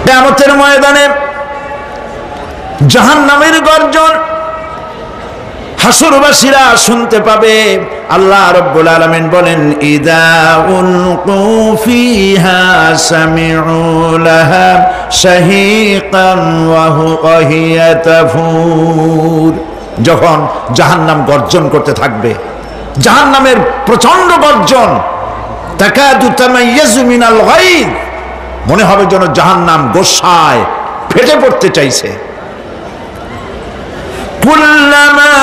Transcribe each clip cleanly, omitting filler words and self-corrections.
কিয়ামতের ময়দানে জাহান্নামের গর্জন হাসরবাসীরা শুনতে পাবে। আল্লাহ রাব্বুল আলামিন বলেন, ইদা উলকু ফিহা সামিউ লাহা শাহীকান ওয়া হিয়া তাফুর। যখন জাহান্নাম গর্জন করতে থাকবে, জাহান্নামের প্রচন্ড গর্জন, তাকাদু তামাইয়াজু মিনাল গায়দ, মনে হবে যেন জাহান্নাম গোসায় ফেটে পড়তে চাইছে। কুল্লামা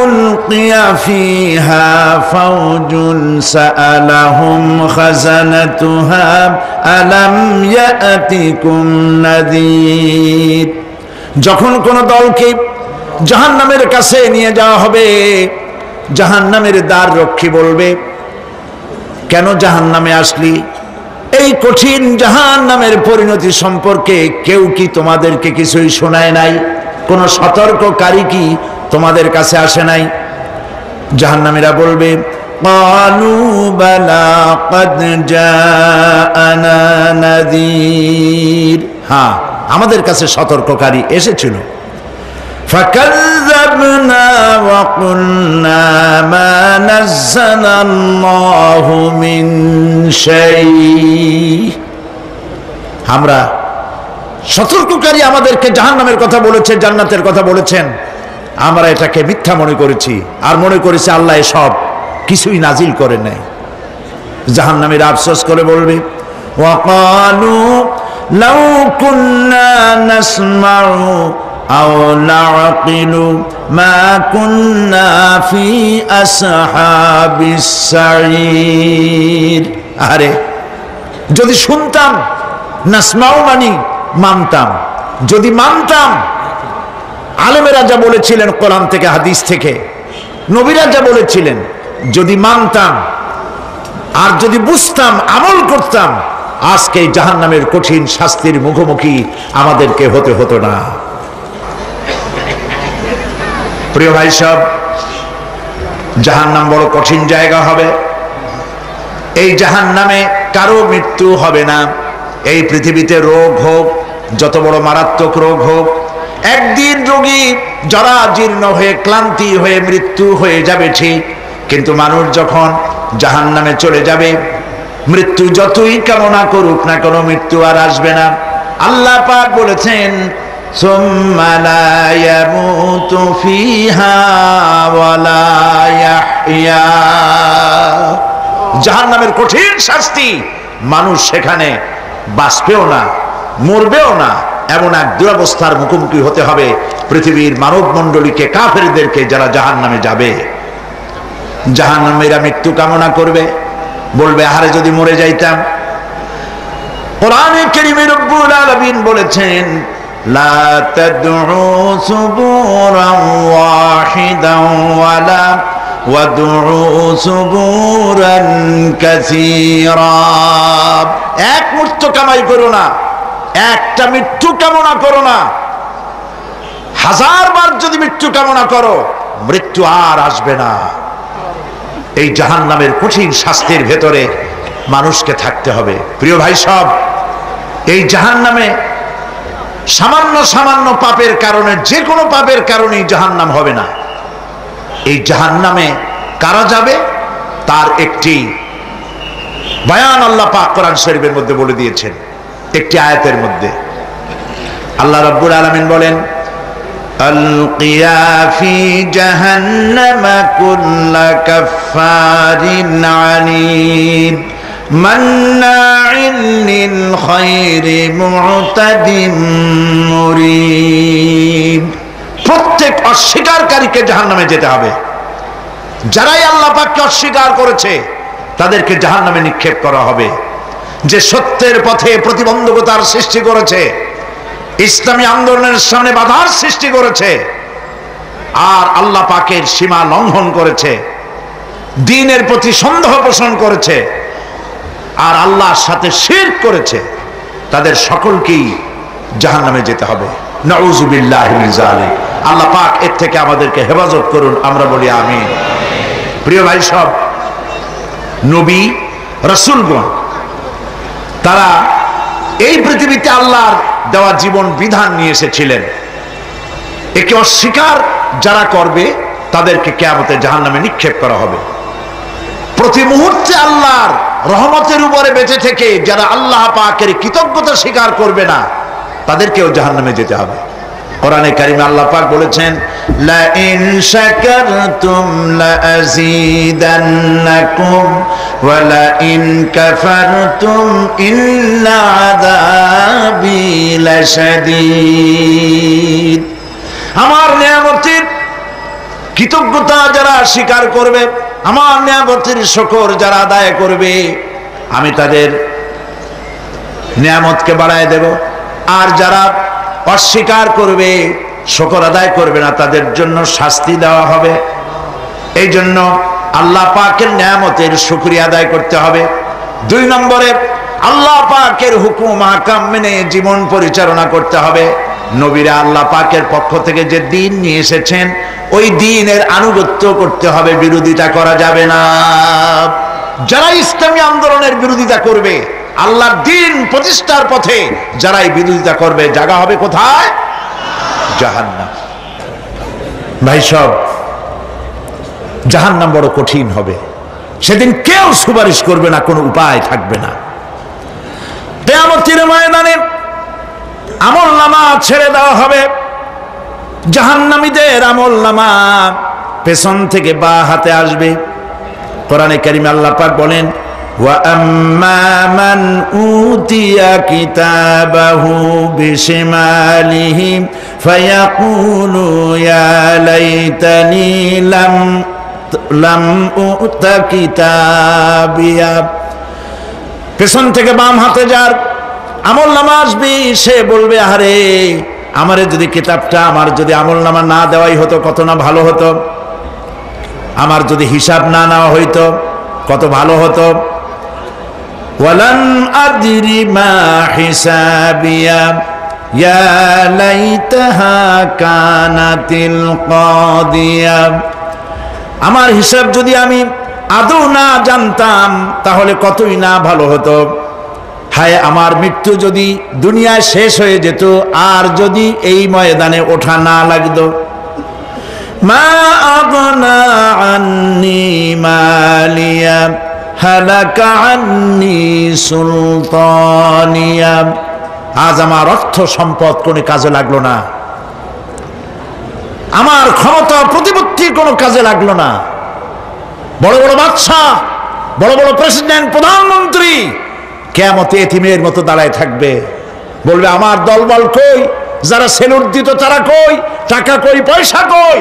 উলকিয়া ফিহা ফাওজুন সাআলাহুম খাজানাতুহা আলাম ইয়াতিকুম নাযীর। যখন কোন দলকে জাহান্নামের কাছে নিয়ে যাওয়া হবে, জাহান্নামের দ্বার রক্ষী বলবে, কেন জাহান্নামে আসলি? এই কঠিন জাহান্নামের পরিণতি সম্পর্কে কেউ কি তোমাদেরকে কিছুই শোনায় নাই? কোন সতর্ককারী কি তোমাদের কাছে আসে নাই? জাহান্নামীরা বলবে, ক্বালু বালা ক্বাদ জাআনা নাযীর, হ্যাঁ আমাদের কাছে সতর্ককারী এসেছিল। ফাকাযযাবনা ওয়া কুলনা মা নাযালাল্লাহু মিন শাই, আমরা সতর্ককারী আমাদেরকে জাহান্নামের কথা বলেছে, জান্নাতের কথা বলেছেন, আমরা এটাকে মিথ্যা মনে করেছি আর মনে করেছি আল্লাহ সব কিছুই নাজিল করে নাই। জাহান্নামীরা আফসোস করে বলবে, ওয়াকালু লাউ কুন্না নাসমাউ আও নাআকিলু মা কুন্না ফি আসহাবিস সাঈর। আরে যদি শুনতাম, নাসমাউ মানি মানতাম, যদি মানতাম, আলেমেরা যা বলেছিলেন কোরআন থেকে হাদিস থেকে, নবীরা যা বলেছিলেন, যদি মানতাম আর যদি বুঝতাম, আমল করতাম, আজকে জাহান্নামের কঠিন শাস্তির মুখোমুখি আমাদেরকে হতে হতো না। প্রিয় ভাই সব, জাহান্নাম বড় কঠিন জায়গা হবে। এই জাহান্নামে কারো মৃত্যু হবে না। এই পৃথিবীতে রোগ হোক, যত বড় মারাত্মক রোগ হোক, একদিন রোগী জরাজীর্ণ হয়ে ক্লান্তি হয়ে মৃত্যু হয়ে যাবে ঠিক, কিন্তু মানুষ যখন জাহান্নামে চলে যাবে, মৃত্যু যতই কামনা করুক না কেন, মৃত্যু আর আসবে না। আল্লাহ পাক বলেছেন, সুম্মা লা ইয়ামুতু ফিহা ওয়া লা ইয়াহইয়া। জাহান্নামের কঠিন শাস্তি, মানুষ সেখানে বাঁচবেও না, মরবেও না, এমন এক দুরবস্থার মুখোমুখি হতে হবে পৃথিবীর মানব মণ্ডলীকে, কাফেরদেরকে, যারা জাহান্নামে যাবে। জাহান্নামীরা মৃত্যু কামনা করবে, বলবে আহারে যদি মরে যাইতাম। কোরআনে কারীমে রব্বুল আলামিন বলেছেন, লা তাদউ সুবুরান ওয়াহিদান ওয়ালা ওয়াদউ সুবুরান কাসীরা। এক মৃত্যু কামাই করো না, একটা মৃত্যু কামনা করো না। 1000 বার যদি মৃত্যু কামনা করো, মৃত্যু আর আসবে না। এই জাহান্নামের কঠিন শাস্তির ভেতরে মানুষকে থাকতে হবে। প্রিয় ভাই সব, এই জাহান্নামে সামান্য সামান্য পাপের কারণে, যে কোনো পাপের কারণেই জাহান্নাম হবে না। এই জাহান্নামে কারা যাবে তার একটি বয়ান আল্লাহ পাক কোরআন শরীফের মধ্যে বলে দিয়েছেন। একটি আয়াতের মধ্যে আল্লাহ রাব্বুল আলামিন বলেন, আলকিয়া ফি জাহান্নামা কুল্লা কাফফারিন আনিদ মান্নাইন লিল খায়রি মু'তাদিম মুরিব। প্রত্যেক অস্বীকারীকে জাহান্নামে যেতে হবে। যারাই আল্লাহ পাককে অস্বীকার করেছে তাদেরকে জাহান্নামে নিক্ষেপ করা হবে। যে সত্যের পথে প্রতিবন্ধকতার সৃষ্টি করেছে, ইসলামী আন্দোলনের সামনে বাধার সৃষ্টি করেছে, আর আল্লাহ পাকের সীমা লঙ্ঘন করেছে, দ্বীনের প্রতি সন্দেহ পোষণ করেছে, আর আল্লাহর সাথে শিরক করেছে, তাদের সকলকেই জাহান্নামে যেতে হবে। নাউযুবিল্লাহি মিন যালিক। আল্লাহ পাক এর থেকে আমাদেরকে হেফাজত করুন, আমরা বলি আমিন। প্রিয় ভাই সব, নবী রাসূলগণ তারা এই পৃথিবীতে আল্লাহর দেওয়া জীবন বিধান নিয়ে এসেছিলেন। একে অস্বীকার যারা করবে তাদেরকে কিয়ামতে জাহান্নামে নিক্ষেপ করা হবে। প্রতি মুহূর্তে আল্লাহর রহমতের উপরে বেঁচে থেকে যারা আল্লাহ পাকের কৃতজ্ঞতা স্বীকার করবে না তাদেরকেও জাহান্নামে যেতে হবে। কোরআনে কারিমে আল্লাহ পাক বলেছেন, লা ইন শাকারতুম লা আযীদান্নাকুম ওয়া লা ইন কাফারতুম ইন্না আযাবি লাশাদীদ। আমার নিয়ামতের কৃতজ্ঞতা যারা স্বীকার করবে, আমার নিয়ামতের শুকর যারা আদায় করবে, আমি তাদের নিয়ামতকে বাড়ায় দেব। আর যারা অস্বীকার করবে, শুকর আদায় করবে না, তাদের জন্য শাস্তি দেওয়া হবে। এই জন্য আল্লাহ পাকের নিয়ামতের শুকরিয়া আদায় করতে হবে। 2 নম্বরে আল্লাহ পাকের হুকুম আহকাম মেনে জীবন পরিচালনা করতে হবে। নবীরা আল্লাহ পাকের পক্ষ থেকে যে দিন নিয়ে এসেছেন ওই দিনের আনুগত্য করতে হবে, বিরোধিতা করা যাবে না। যারা ইসলামী আন্দোলনের বিরোধিতা করবে, আল্লাহর দ্বীন প্রতিষ্ঠার পথে যারাই বিরোধিতা করবে, জায়গা হবে কোথায়? জাহান্নাম। ভাই সব, জাহান্নাম বড় কঠিন হবে। সেদিন কেউ সুপারিশ করবে না, কোনো উপায় থাকবে না। কিয়ামতের ময়দানে আমলনামা ছেড়ে দেওয়া হবে। জাহান্নামীদের আমলনামা পেছন থেকে বা হাতে আসবে। কোরআনে কারিমে আল্লাহ পাক বলেন, ওয়া আম্মা মান উতিয়া কিতাবাহু বিশিমালিহি ফায়াকুলু ইয়া লাইতানি লাম উতা কিতাবিয়া। পেছন থেকে বাম হাতে যার আমলনামা আসবে, সে বলবে, আরে আমারে যদি কিতাবটা, আমার যদি আমলনামা না দেওয়াই হতো কত না ভালো হতো, আমার যদি হিসাব না নেওয়া হইতো কত ভালো হতো। ওয়ালান আদরি মা হিসাবিয়া ইয়া লাইতাহা কানাতিল কাদিয়া। আমার হিসাব যদি আমি আদৌ না জানতাম তাহলে কতই না ভালো হতো। হায় আমার মৃত্যু যদি দুনিয়ায় শেষ হয়ে যেত, আর যদি এই ময়দানে ওঠা না লাগতো। মা আগনা আন্নি মালিয়া হালাকা আন্নি সুলতানিয়া। আজ আমার অর্থ সম্পদ কোনো কাজে লাগলো না, আমার ক্ষমতা প্রতিপত্তি কোনো কাজে লাগলো না। বড় বড় বাদশা, বড় বড় প্রেসিডেন্ট, প্রধানমন্ত্রী কিয়ামতে এতিমের মতো দাঁড়ায় থাকবে, বলবে আমার দলবল কই, যারা সেলুট দিত তারা কই, টাকা কই, পয়সা কই,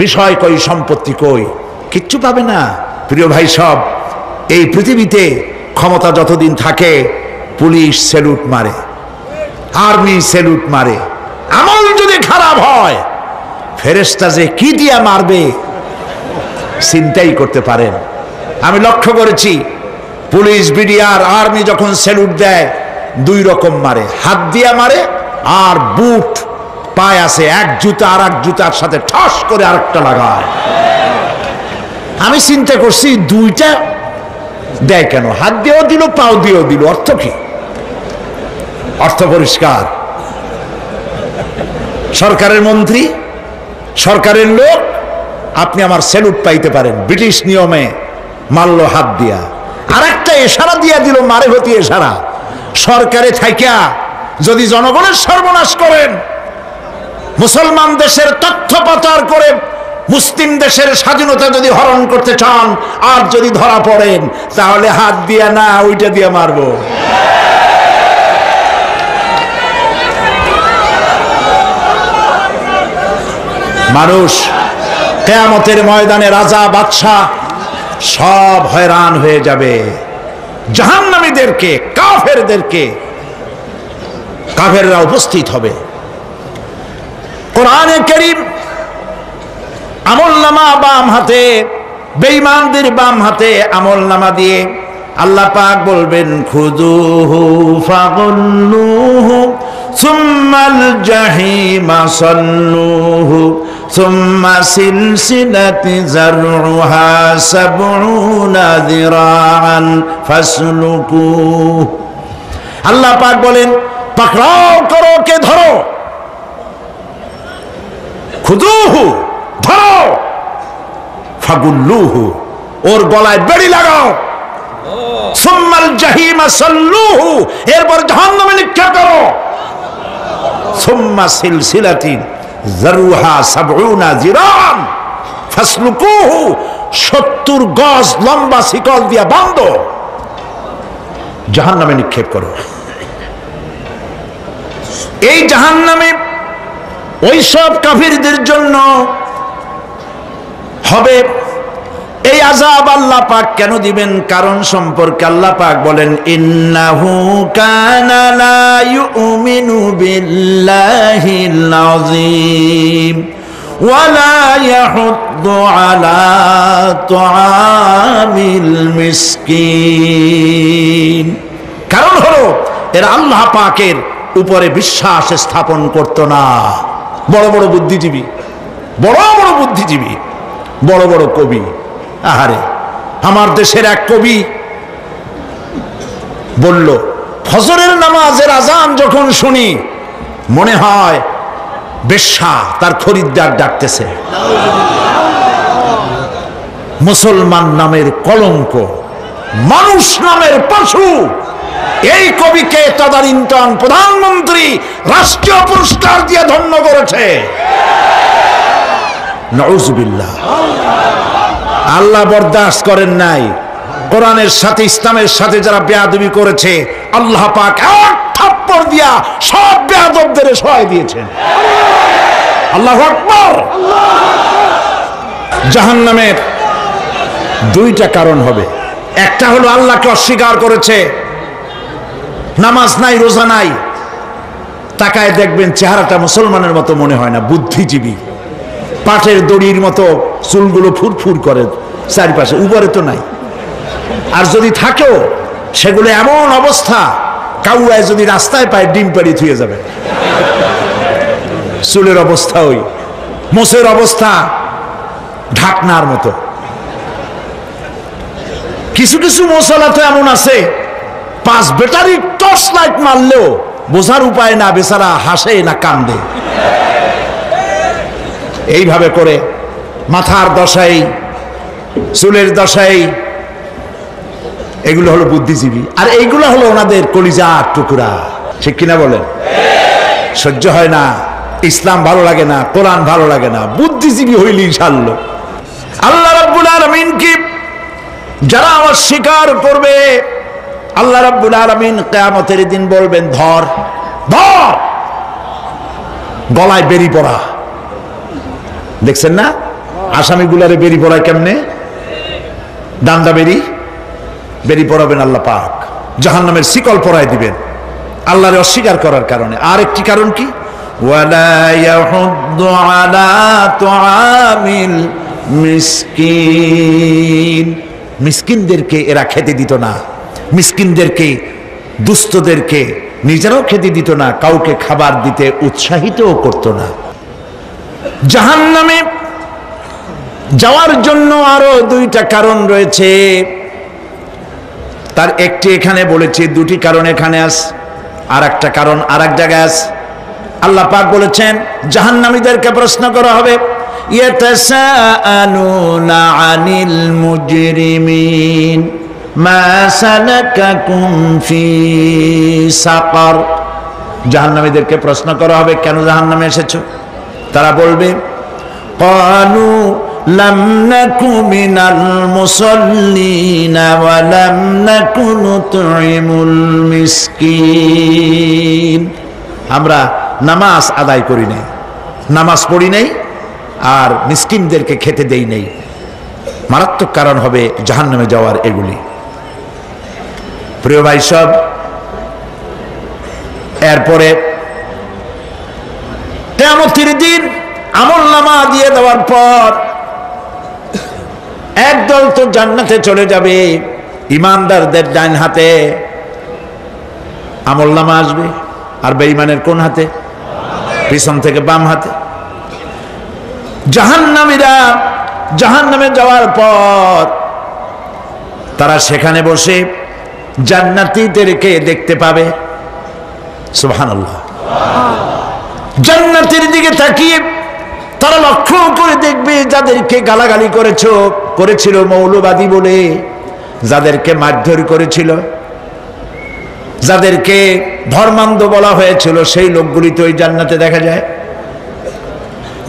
বিষয় কই, সম্পত্তি কই, কিচ্ছু পাবে না। প্রিয় ভাই সব, এই পৃথিবীতে ক্ষমতা যতদিন থাকে পুলিশ সেলুট মারে, আর্মি সেলুট মারে। আমল যদি খারাপ হয় ফেরেশতা যে কি দিয়া মারবে চিন্তাই করতে পারেন। আমি লক্ষ্য করেছি, পুলিশ, বিডিআর, আর্মি যখন সেলুট দেয় 2 রকম মারে, হাত দিয়া মারে আর বুট পায় আছে, এক জুতা আর এক জুতার সাথে ঠস করে আরেকটা লাগায়। আমি চিন্তা করছি 2টা দেয় কেন, হাত দিয়েও দিল পাও দিয়েও দিল, অর্থ কি? অর্থ পরিষ্কার। সরকারের মন্ত্রী, সরকারের লোক, আপনি আমার সেলুট পাইতে পারেন, ব্রিটিশ নিয়মে মারল হাত দিয়া, আর একটা ইশারা দিয়া দিল, মারে হতি ইশারা। সরকারে থাইকা যদি জনগণের সর্বনাশ করেন, মুসলমান দেশের তথ্য পাচার করে মুসলিম দেশের স্বাধীনতা যদি হরণ করতে চান, আর যদি ধরা পড়েন তাহলে হাত দিয়া না ওইটা দিয়া মারবো। মানুষ কিয়ামতের ময়দানে রাজা বাদশা সব হয়রান হয়ে যাবে। জাহান্নামীদেরকে, কাফেরদেরকে, কাফেররা উপস্থিত হবে। কোরআনে কারীম আমলনামা বাম হাতে, বেঈমানদের বাম হাতে আমলনামা দিয়ে আল্লাহ পাক বলবেন, খুযুহু ফাগুল্লুহু সুম্মাল জাহিমা সাল্লুহু সুম্মা সিলসিলাতি যারউহা সাবউনা যিরাআন ফাসলুকুহু। আল্লাহ পাক বলেন, পাকড়াও করো, কে ধরো, খুদুহু ধরো, ফাগুল্লুহু ওর গলায় বেড়ি লাগাও, সুম্মাল জাহিমা সাল্লুহু এরপর জাহান্নামে নিক্ষেপ করো, সুম্মা সিলসিলাতিন যারুহা সাবউনা জিরান ফাসলুকুহু 70 গজ লম্বা শিকল দিয়া বাঁধো, জাহান্নামে নিক্ষেপ করো। এই জাহান্নামে ওই সব কাফিরদের জন্য হবে এই আযাব। আল্লাহ পাক কেন দিবেন কারণ সম্পর্কে আল্লাহ পাক বলেন, ইন্নাহু কানা লা ইউমিনু বিল্লাহিল আযীম ওয়া লা ইয়াহুদ্দু আলা তুআমিল মিসকিন। কারণ হলো এরা আল্লাহ পাকের উপরে বিশ্বাস স্থাপন করত না। বড় বড় বুদ্ধিজীবী, বড় বড় বুদ্ধিজীবী, বড় বড় কবি। আহারে, আমার দেশের এক কবি বলল, ফজরের নামাজের আজান যখন শুনি মনে হয় বেশ্যা তার খরিদ্দার ডাকতেছে। মুসলমান নামের কলঙ্ক, মানুষ নামের পশু। এই কবিকে তদানীন্তন প্রধানমন্ত্রী রাষ্ট্রীয় পুরস্কার দিয়ে ধন্য করেছে। নাউজুবিল্লাহ। আল্লাহ বরদাস্ত করেন নাই। কোরআনের সাথে ইসলামের সাথে যারা বেয়াদবি করেছে আল্লাহ পাক এক থাপ্পড় দিয়া সব বেয়াদবদের সহায় দিয়েছেন। আল্লাহু আকবার। জাহান্নামের দুইটা কারণ হবে। একটা হলো আল্লাহকে অস্বীকার করেছে, নামাজ নাই, রোজা নাই, তাকায় দেখবেন চেহারাটা মুসলমানের মতো মনে হয় না, বুদ্ধিজীবী, পাটের দড়ির মতো চুলগুলো ফুরফুর করে চারিপাশে, উপরে তো নাই। আর যদি থাকেও সেগুলো এমন অবস্থা, কাউয়ায় যদি রাস্তায় পায় ডিম পাড়ি থুয়ে যাবে। চুলের অবস্থা ওই, মোষের অবস্থা ঢাকনার মতো। কিছু কিছু মশলা তো এমন আছে 5 ব্যাটারি টর্চ লাইট মারলেও বোঝার উপায় না, বেচারা হাসে না কান্দে। এইভাবে করে মাথার দশাই, চুলের দশাই, এগুলো হলো বুদ্ধিজীবী। আর এইগুলো হলো ওনাদের কলিজার টুকরা। ঠিক কিনা বলেন? সহ্য হয় না, ইসলাম ভালো লাগে না, কোরআন ভালো লাগে না, বুদ্ধিজীবী হইলেই ছাড়লো। আল্লাহ রাব্বুল আলামিন কি যারা অস্বীকার করবে, আল্লাহ রাব্বুল আলামিন কিয়ামতের দিন বলবেন, ধর ধর, গলায় বেরি পড়া। দেখছেন না আসামিগুলারে বেরি পড়ায় কেমনে? ডান্ডা বেরি পড়াবেন আল্লাহ পাক, জাহান্নামের শিকল পরায় দিবেন আল্লাহরে অস্বীকার করার কারণে। আর একটি কারণ কি? ওয়ালা ইয়াহুদ্দু আলা তুআমিল মিসকিন। মিসকিনদেরকে এরা খেতে দিত না, মিসকিনদেরকে, দুস্থদেরকে নিজেরাও খেতে দিত না, কাউকে খাবার দিতে উৎসাহিতও করত না। জাহান্নামে যাওয়ার জন্য আরো দুইটা কারণ রয়েছে, তার একটি এখানে বলেছি, দুটি কারণ এখানে আছে, আর একটা কারণ আর এক জায়গায় আছে। আল্লাহ পাক বলেছেন জাহান্নামীদেরকে প্রশ্ন করা হবে, ইয়াতাসাআলুনা আনিল মুজরিমিন মা সালাকাকুম ফি সাকার। জাহান্নামীদেরকে প্রশ্ন করা হবে, কেন জাহান্নামে এসেছো? তারা বলবে, ক্বালু লাম নাকু মিনাল মুসাল্লিনা ওয়া লাম নাকু নুতঈমুল মিসকিন। আমরা নামাজ আদায় করি নাই, নামাজ পড়ি নাই, আর মিসকিনদেরকে খেতে দেই নাই। মারাত্মক কারণ হবে জাহান্নামে যাওয়ার এগুলি। প্রিয় ভাই সব, এরপরে কিয়ামতের দিন আমলনামা দিয়ে দেওয়ার পর একদল তো জান্নাতে চলে যাবে, ইমানদারদের ডান হাতে আমলনামা আসবে, আর বেঈমানের কোন হাতে? পিছন থেকে বাম হাতে। জাহান্নামীরা জাহান্নামে যাওয়ার পর তারা সেখানে বসে জান্নাতীদেরকে দেখতে পাবে, সুবহানাল্লাহ। জান্নাতের দিকে তাকিয়ে তারা লক্ষ্য করে দেখবে যাদেরকে গালাগালি করেছিল মৌলবাদী বলে, যাদেরকে মারধর করেছিল, যাদেরকে ধর্মান্ধ বলা হয়েছিল, সেই লোকগুলি তো ওই জান্নাতে দেখা যায়।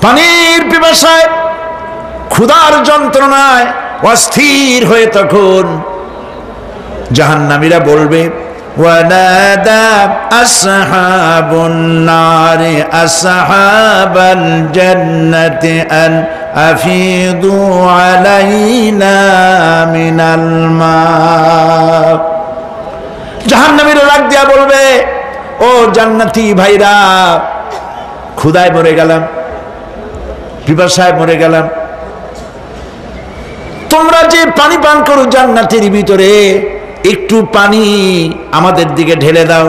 পানির পিপাসায় ক্ষুধার যন্ত্রণায় অস্থির হয়ে তখন জাহান্নামীরা বলবে ওয়ানাদা আসহাবুন নারি আসহাবাল জান্নাতি আন আফিদু আলাইনা মিনাল মা। জাহান্নামীরা ডাক দিয়া বলবে, ও জান্নাতি ভাইরা, ক্ষুধায় মরে গেলাম, পিপাসায় মরে গেলাম, তোমরা যে পানি পান করো জান্নাতের ভিতরে, একটু পানি আমাদের দিকে ঢেলে দাও।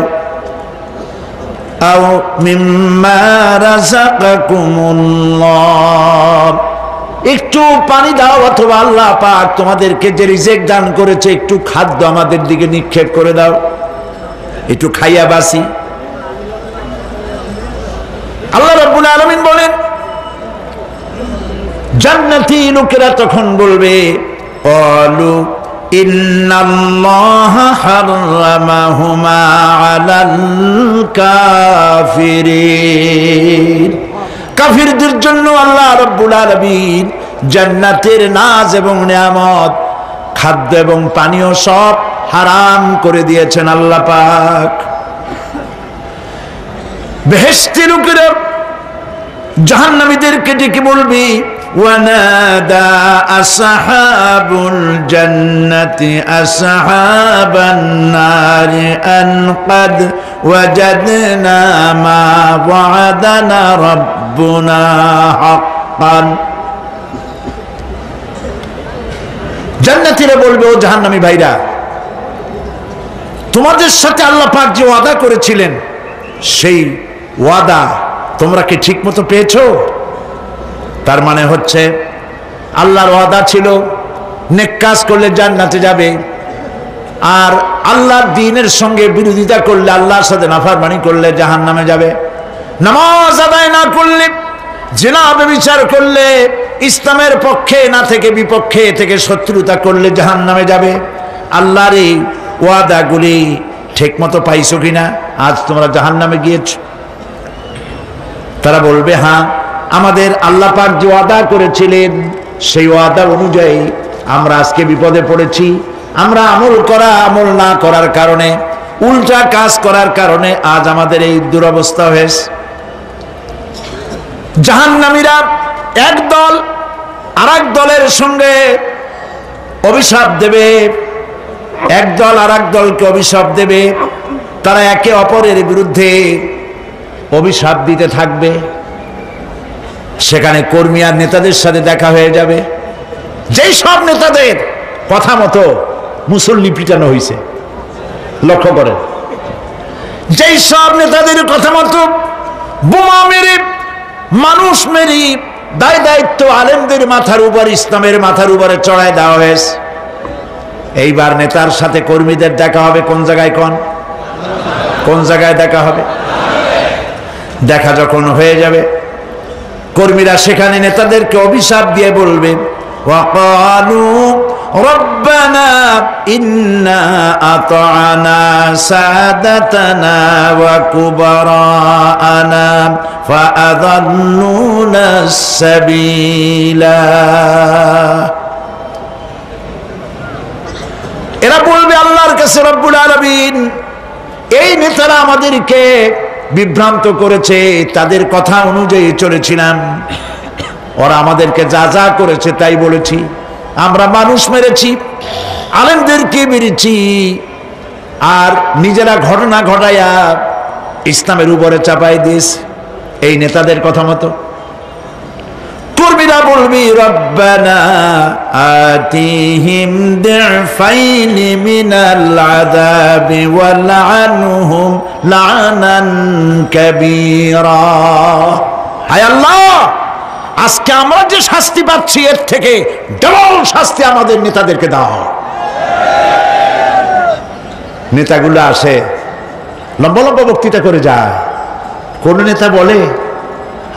আও মিম্মা রাযাকাকুমুল্লাহ, একটু পানি দাও, অথবা আল্লাহ পাক তোমাদেরকে যে রিজিক দান করেছে একটু খাদ্য আমাদের দিকে নিক্ষেপ করে দাও, একটু খাইয়া বাসি। আল্লাহ রাব্বুল আলামিন বলেন, জান্নাতি লোকেরা তখন বলবে ক্বালু ইন্নাল্লাহা হাররামাহুমা আলাল কাফিরিন। কাফিরদের জন্য আল্লাহ রাব্বুল আলামিন জান্নাতের নাজ এবং নিয়ামত, খাদ্য এবং পানীয় সব হারাম করে দিয়েছেন আল্লাহ পাক। বেহেশতি লোকেরা জাহান্নামীদেরকে ডেকে বলবে ওয়ানাদা আসহাবুল জান্নাতি আসহাবান নারি আন ক্বাদ ওয়াজাদনা মা ওয়া'আদানা রাব্বুনা হাক্কান। জান্নাতীরা বলবে, ও জাহান্নামী ভাইরা, তোমাদের সাথে আল্লাহ পাক যে ওয়াদা করেছিলেন সেই ওয়াদা তোমরা কি ঠিক মতো পেয়েছো? তার মানে হচ্ছে আল্লাহর ওয়াদা ছিল নেক কাজ করলে জান্নাতে যাবে, আর আল্লাহর দ্বীনের সঙ্গে বিরোধিতা করলে, আল্লাহর সাথে নাফরমানি করলে জাহান্নামে যাবে। নামাজ আদায় না করলে, জিনা ব্যভিচার করলে, ইসলামের পক্ষে না থেকে বিপক্ষে থেকে শত্রুতা করলে জাহান্নামে যাবে। আল্লাহর এই ওয়াদাগুলি ঠিক মতো পাইছো কিনা? আজ তোমরা জাহান্নামে গিয়েছো। তারা বলবে, হ্যাঁ, আমাদের আল্লাহ পাক যে ওয়াদা করেছিলেন সেই ওয়াদা অনুযায়ী আমরা আজকে বিপদে পড়েছি। আমরা আমল না করার কারণে, উল্টা কাজ করার কারণে আজ আমাদের এই দুরবস্থা হয়েছে। জাহান্নামীরা এক দল আরেক দলের সঙ্গে অভিশাপ দেবে, এক দল আরেক দলকে অভিশাপ দেবে। তারা একে অপরের বিরুদ্ধে অভিশাপ দিতে থাকবে। সেখানে কর্মী আর নেতাদের সাথে দেখা হয়ে যাবে। যেই সব নেতাদের কথা মতো মুসল্লি পিটানো হয়েছে, লক্ষ্য করেন, যেই সব নেতাদের কথা মতো বোমা মেরে, মানুষ মেরে দায় দায়িত্ব আলেমদের মাথার উপর, ইসলামের মাথার উপরে চড়ায় দেওয়া হয়েছে, এইবার নেতার সাথে কর্মীদের দেখা হবে কোন জায়গায়? কোন জায়গায় দেখা হবে? দেখা যখন হয়ে যাবে, কর্মীরা সেখানে নেতাদেরকে অভিশাপ দিয়ে বলবে, ওয়াকালু রব্বানা ইন্না আতা'না সাদাতানা ওয়া কুবারা'না ফাআযাল্লুনা সাবিলা। এরা বলবে আল্লাহর কাছে, রব্বুল আলামিন, এই নেতারা আমাদেরকে বিভ্রান্ত করেছে, তাদের কথা অনুযায়ী চলেছিলাম, ওরা আমাদেরকে যা যা করেছে তাই বলেছি। আমরা মানুষ মেরেছি, আলেমদেরকে মেরেছি, আর নিজেরা ঘটনা ঘটাইয়া ইসলামের উপরে চাপাই দিয়েছি এই নেতাদের কথা মতো। কর্মীরা বলবি, রব্বানা আতিহিম দি'ফাইনি মিনাল আযাবি ওয়ালআনহুম লা'নান কাবীরা। হায় আল্লাহ, আজকে আমরা যে শাস্তি পাচ্ছি এর থেকে ডবল শাস্তি আমাদের নেতাদেরকে দাও। নেতাগুলো আসে, লম্বা লম্বা বক্তৃতা করে যায়। কোন নেতা বলে,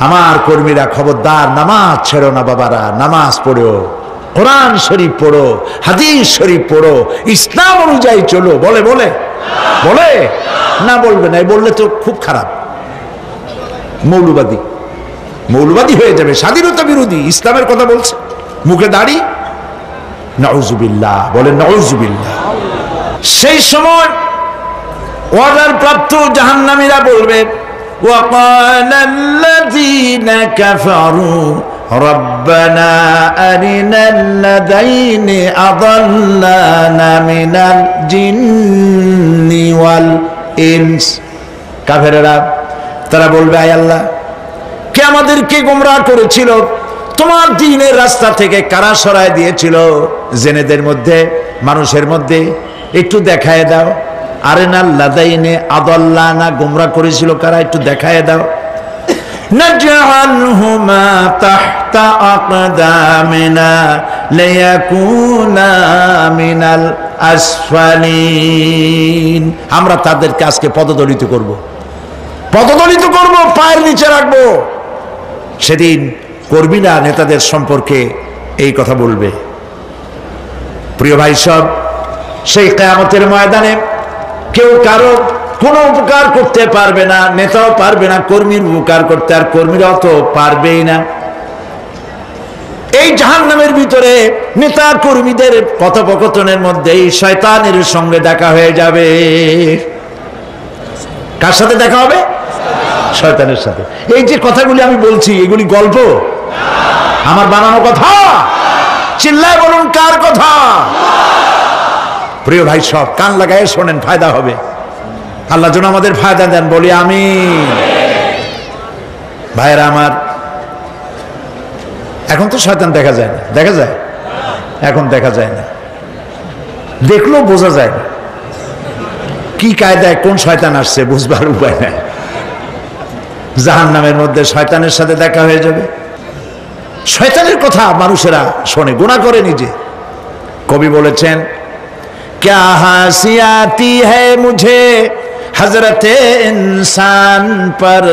আমার কর্মীরা খবরদার নামাজ ছেড়ো না বাবারা, নামাজ পড়ো, কোরআন শরীফ পড়ো, হাদিস শরীফ পড়ো, ইসলাম অনুযায়ী চলো। বলে বলে বলে না, বলবে না। বললে তো খুব খারাপ, মৌলবাদী মৌলবাদী হয়ে যাবে, স্বাধীনতা বিরোধী। ইসলামের কথা বলছে, মুখে দাড়ি, নাউজুবিল্লাহ, বলে নাউজুবিল্লাহ। সেই সময় ওয়াদার প্রাপ্ত জাহান্নামীরা বলবে, وقال الذين كفروا ربنا أرنا الذين أضلانا من الجن والإنس। কাফেররা তারা বলবে, আয় আল্লাহ, কে আমাদেরকে গোমরাহ করেছিল, তোমার দ্বীনের রাস্তা থেকে কারা সরায় দিয়েছিল, জেনেদের মধ্যে মানুষের মধ্যে একটু দেখায় দাও। আরেনাল লাদাইনে আদাল্লানা, গোমরাহ করেছিল কারা, একটু দেখায় দাও। নাজআলহুমা তাহতা আকদামিনা লিয়াকুনা মিনাল আসফালিন। আমরা তাদেরকে আজকে পদদলিত করব, পদদলিত করব, পায়ের নিচে রাখবো। সেদিন কর্মীরা নেতাদের সম্পর্কে এই কথা বলবে। প্রিয় ভাই সব, সেই কিয়ামতের ময়দানে কেউ কারো কোনো উপকার করতে পারবে না, নেতাও পারবে না কর্মীর উপকার করতে, আর কর্মীরাও তো পারবেই না। এই জাহান্নামের ভিতরে নেতা কর্মীদের কথোপকথনের মধ্যেই শয়তানের সঙ্গে দেখা হয়ে যাবে। কার সাথে দেখা হবে? শয়তানের সাথে। এই যে কথাগুলি আমি বলছি, এগুলি গল্প, আমার বানানো কথা? চিল্লায় বলুন, কার কথা? প্রিয় ভাই সব, কান লাগায় শোনেন, ফায়দা হবে। আল্লাহ যেন আমাদের ফায়দা দেন, বলি আমিন। ভাইরা আমার, এখন তো শয়তান দেখা যায় না, দেখা যায়? এখন দেখা যায় না, দেখলেও বোঝা যায় না কি কায়দায় কোন শয়তান আসছে, বুঝবার উপায় নাই। জাহান্নামের মধ্যে শয়তানের সাথে দেখা হয়ে যাবে। শয়তানের কথা মানুষেরা শোনে, গুনাহ করে নিজে। কবি বলেছেন, क्या हंसी आती है मुझे हजरत इंसान पर,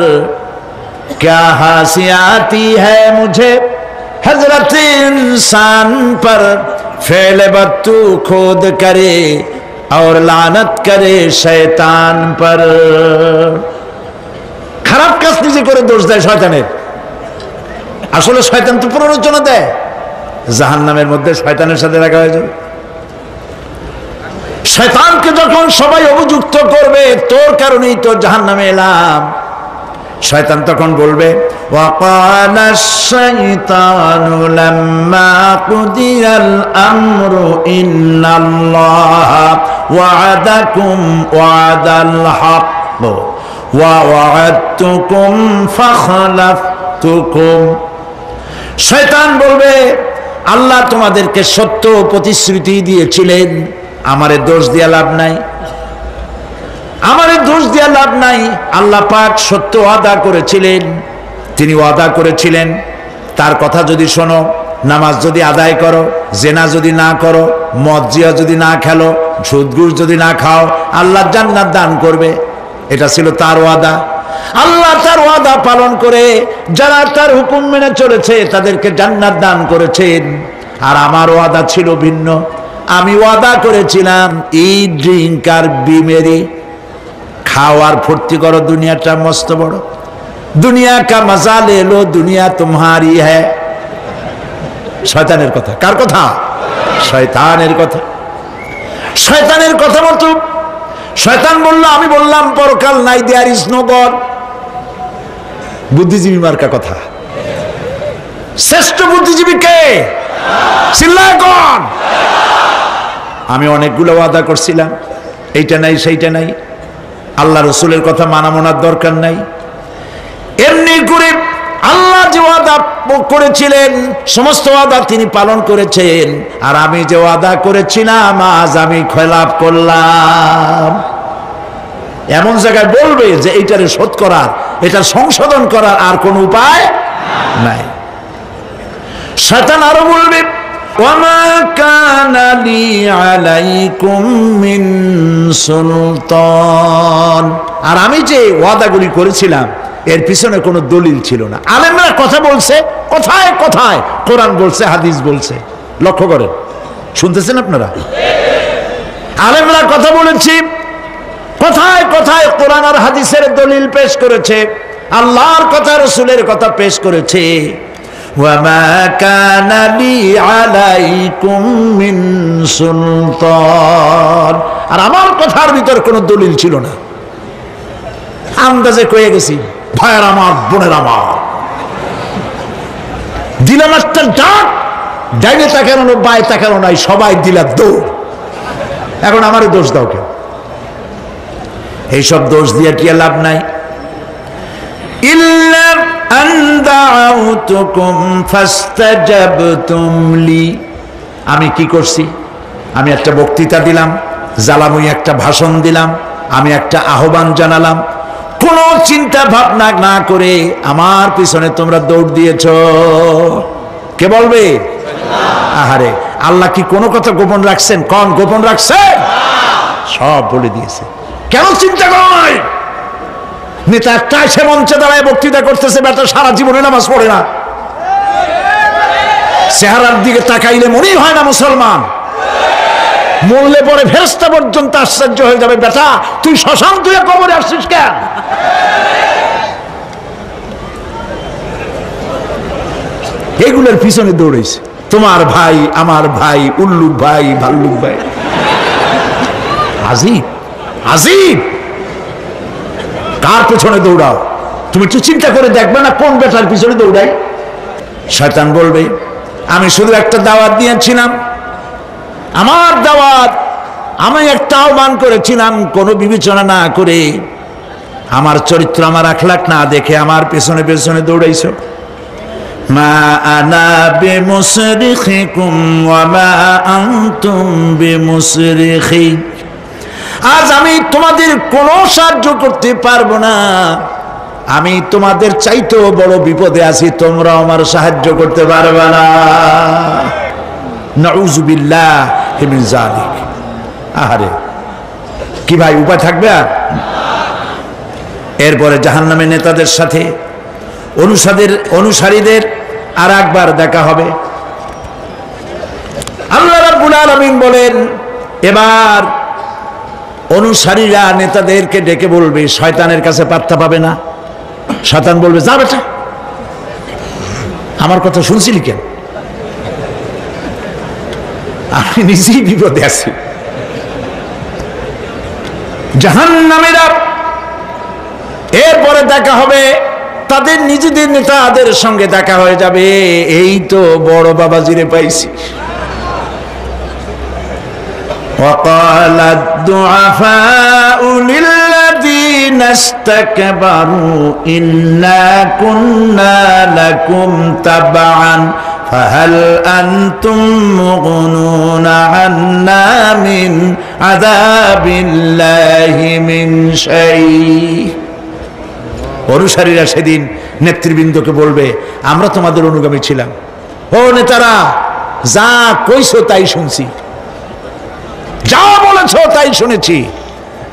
क्या हंसी आती है मुझे हजरत इंसान पर, फेल बत्तू खुद करे और लानत करे शैतान पर। খারাপ কাজ নিজে করে দোষ দেয় শয়তানের। আসলে শয়তান তো প্ররোচনা দেয়। জাহান্নামের মধ্যে শয়তানের সাথে দেখা হয়ে যাবে। শয়তানকে যখন সবাই অভিযুক্ত করবে, তোর কারণেই তো জাহান্নামে এলাম, শয়তান তখন বলবে, ওয়াকালা শাইতানু লাম্মা কুদিয়াল আমরু ইন্নাল্লাহা ওয়া'আদাকুম ওয়া'দাল হক ওয়া ওয়া'আদতুকুম ফাখলাফতুকুম। শয়তান বলবে, আল্লাহ তোমাদেরকে সত্য প্রতিশ্রুতি দিয়েছিলেন, আমারে দোষ দিয়া লাভ নাই, আমারে দোষ দিয়া লাভ নাই। আল্লাহ পাক সত্য ওয়াদা করেছিলেন, তিনি ওয়াদা করেছিলেন তার কথা যদি শোনো, নামাজ যদি আদায় করো, জেনা যদি না করো, মদ জিয়া যদি না খেলো, সুদ ঘুষ যদি না খাও, আল্লাহ জান্নাত দান করবে। এটা ছিল তার ওয়াদা। আল্লাহ তার ওয়াদা পালন করে যারা তার হুকুম মেনে চলেছে তাদেরকে জান্নাত দান করেছেন। আর আমার ওয়াদা ছিল ভিন্ন। আমি ওয়াদা করেছিলাম, ইট, ড্রিঙ্ক আর বিমেরি, খাওয়ার ফুর্তি করো, দুনিয়াটা মস্ত বড়, দুনিয়া কা মজা লে লো, দুনিয়া তোমারি হ্যায়। শয়তানের কথা। কার কথা? শয়তানের কথা। শয়তানের কথা মতো শয়তান বলল, আমি বললাম পরকাল নাই, দেয়ার ইজ নো গড। বুদ্ধিজীবী মার্কা কথা। শ্রেষ্ঠ বুদ্ধিজীবী কে? চিল্লায় কোন? আমি অনেকগুলো ওয়াদা করছিলাম, এইটা নাই সেইটা নাই, আল্লাহ রসুলের কথা মানা মানার দরকার নাই। এমনি করে আল্লাহ যে ওয়াদা করেছিলেন সমস্ত ওয়াদা তিনি পালন করেছেন, আর আমি যে ওয়াদা করেছিলাম আজ আমি খেলাপ করলাম। এমন জায়গায় বলবে যে এইটারে শোধ করার, এটা সংশোধন করার আর কোন উপায় নাই। শয়তান আরো বলবে, ওয়ামা কানা লি আলাইকুম মিন সুলতান, আর আমি যে ওয়াদাগুলি করেছিলাম এর পিছনে কোনো দলিল ছিল না। আলেমরা কথা বলছে, কথায় কথায় কোরআন বলছে, হাদিস বলছে। লক্ষ্য করেন, শুনতেছেন আপনারা? আলেমরা কথা বলেছি, কথায় কথায় কোরআন আর হাদিসের দলিল পেশ করেছে, আল্লাহর কথা রাসূলের কথা পেশ করেছে। ওয়ামা কানা লি আলাইকুম মিন সুলতান, আর আমার কথার ভিতর কোনো দলিল ছিল না। আন্দাজে কয়ে গেছি, ভাইয়ের আমার, বোনের আমার, দিলাম একটা ডাক, ডাইনে তাকানো বাই তাকানো নাই, সবাই দিলাম দৌড়। এখন আমারও দোষ দাও কেউ? এইসব দোষ দিয়ে কি লাভ নাই। ইল্লা আন দাউতুকুম ফাস্তাজাবতুম লি, আমি কি করছি? আমি একটা বক্তৃতা দিলাম, জ্বালাময়ী একটা ভাষণ দিলাম, আমি একটা আহ্বান জানালাম, কোনো চিন্তা ভাবনা না করে আমার পিছনে তোমরা দৌড় দিয়েছ। কে বলবে? আহারে, আল্লাহ কি কোনো কথা গোপন রাখছেন? কোন গোপন রাখছেন? সব বলে দিয়েছে। কেন চিন্তা করো নাই? নেতা একটা এসে মঞ্চে দাঁড়ায় বক্তৃতা করতেছে, বেটা সারা জীবনে নামাজ পড়ে না, চেহারার দিকে তাকাইলে মনেই হয় না মুসলমান, মরলে পরে ফেরেশতা পর্যন্ত আশ্চর্য হয়ে যাবে, বেটা তুই শ্মশান তুই কবরে আসছিস কেন? এগুলোর পিছনে দৌড়েছে তোমার ভাই, আমার ভাই, উল্লুক ভাই, ভাল্লুক ভাই। আজিব আজিব, কার পিছনে দৌড়াও? তুমি একটু চিন্তা করে দেখবে না কোন বেটার পিছনে দৌড়াই? শয়তান বলবে আমি শুধু একটা দাওয়াত দিয়েছিলাম, আমার দাওয়াত, আমি একটা আহ্বান করেছিলাম, কোনো বিবেচনা না করে, আমার চরিত্র, আমার আখলাক না দেখে আমার পেছনে পেছনে দৌড়াইছো। মা আনা বিমুসরিখিকুম ওয়া মা আনতুম বিমুসরিখি, আজ আমি তোমাদের কোনো সাহায্য করতে পারবো না, আমি তোমাদের চাইতেও বড় বিপদে আছি, তোমরা আমার সাহায্য করতে পারবে না। নাউযুবিল্লাহি মিন যালিক। আহারে, কি ভাই উপায় থাকবে আর? এরপরে জাহান্নামের নেতাদের সাথে অনুসারীদের আর একবার দেখা হবে। আল্লাহ রাব্বুল আলামিন বলেন, এবার অনুসারীরা নেতাদেরকে ডেকে বলবে, শয়তানের কাছে পাত্তা পাবে না। শয়তান বলবে, যা বেটা, আমার কথা শুনছিলি কেন? আমি নিজেই বিপদে আছি। জাহান্নামীরা এরপরে দেখা হবে, তাদের নিজেদের নেতাদের সঙ্গে দেখা হয়ে যাবে, এই তো বড় বাবাজিরে পাইছি। وقال الضعفاء للذين استكبروا إنا كنا لكم تبعا فهل أنتم مغنون عنا من عذاب الله من شيء। অনুসারীরা সেদিন নেতৃবৃন্দকে বলবে, আমরা তোমাদের অনুগামী ছিলাম, ও নেতারা, যা কইছো তাই শুনছি, যা বলেছো তাই শুনেছি,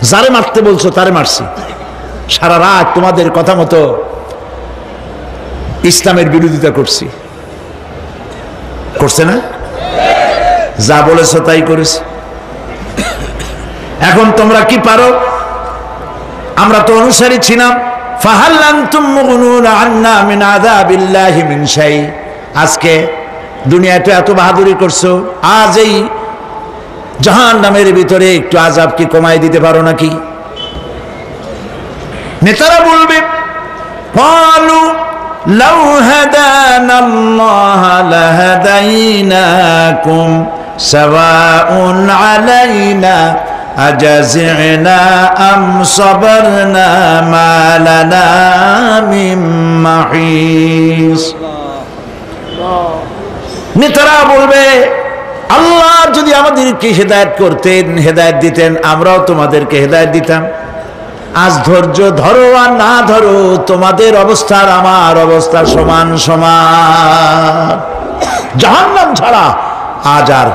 যারে মারতে বলছো তারে মারছি, সারা রাত তোমাদের কথা মতো ইসলামের বিরোধিতা করছি। করছে না? যা বলেছো তাই করেছি। এখন তোমরা কি পারো? আমরা তো অনুসারী ছিলাম। ফাহাল আনতুম মুগনুনা আন্না মিন আযাবিল্লাহি মিন শাই। আজকে দুনিয়াতে এত বাহাদুরি করছো, আজ এই জাহান্নামের ভিতরে একটু আযাব কি কমাই দিতে পারো নাকি? নেতারা বলবে, ক্বালু লাউ হাদানাল্লাহু লাহাদাইনাকুম সাওয়াউন আলাইনা আজাযিনা আম সাবারনা মা লানা মিন মাহিস। নেতারা বলবে, আল্লাহ যদি আমাদেরকে হেদায়েত করতেন, হেদায়েত দিতেন, আমরাও তোমাদেরকে হেদায়েত দিতাম। আজ ধৈর্য ধরো আর না ধরো, তোমাদের অবস্থা আর আমার অবস্থা সমান সমান। জাহান্নাম ছাড়া আজ আর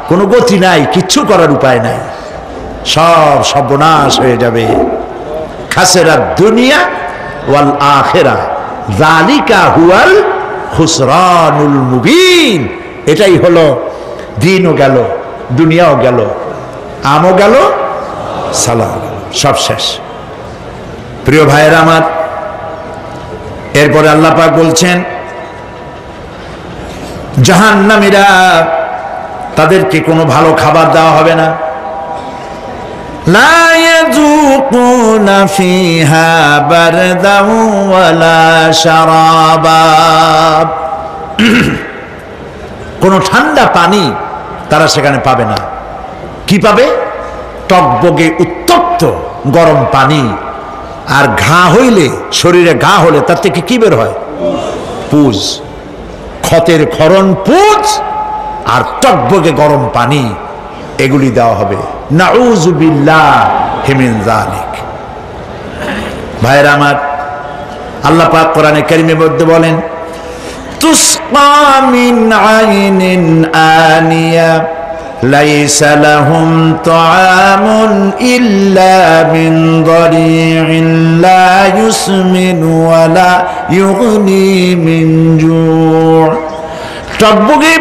কোনো গতি নাই, কিচ্ছু করার উপায় নাই, সব সর্বনাশ হয়ে যাবে। খাসিরাদ দুনিয়া ওয়াল আখিরাহ যালিকা হুয়াল খুসরানুল মুবিন। এটাই হলো দিনও গেল, দুনিয়াও গেল, আমও গেল, সালাম সব শেষ। প্রিয় ভাইয়েরা আমার, এরপরে আল্লাহ পাক বলছেন জাহান্নামীরা তাদেরকে কোনো ভালো খাবার দেওয়া হবে না। লা ইয়াযুকুনা ফিহা বারদান ওয়ালা শারাবা, কোনো ঠান্ডা পানি তারা সেখানে পাবে না। কি পাবে? টকবগে উত্তপ্ত গরম পানি। আর ঘা হইলে, শরীরে ঘা হলে তার থেকে কি বের হয়? পুজ, ক্ষতের ক্ষরণ পুজ আর টকবগে গরম পানি, এগুলি দেওয়া হবে। নাউযু বিল্লাহি মিন যালিক। ভাইরা আমার, আল্লাহ পাক কোরআনে কারীমের মধ্যে বলেন তুসকা মিন আইনিন আনিয়া লাইসা লাহুম তাআমুন ইল্লা মিন দারি'in লা ইউসমিনু ওয়া লা ইউগনি মিন জু'। টকবগে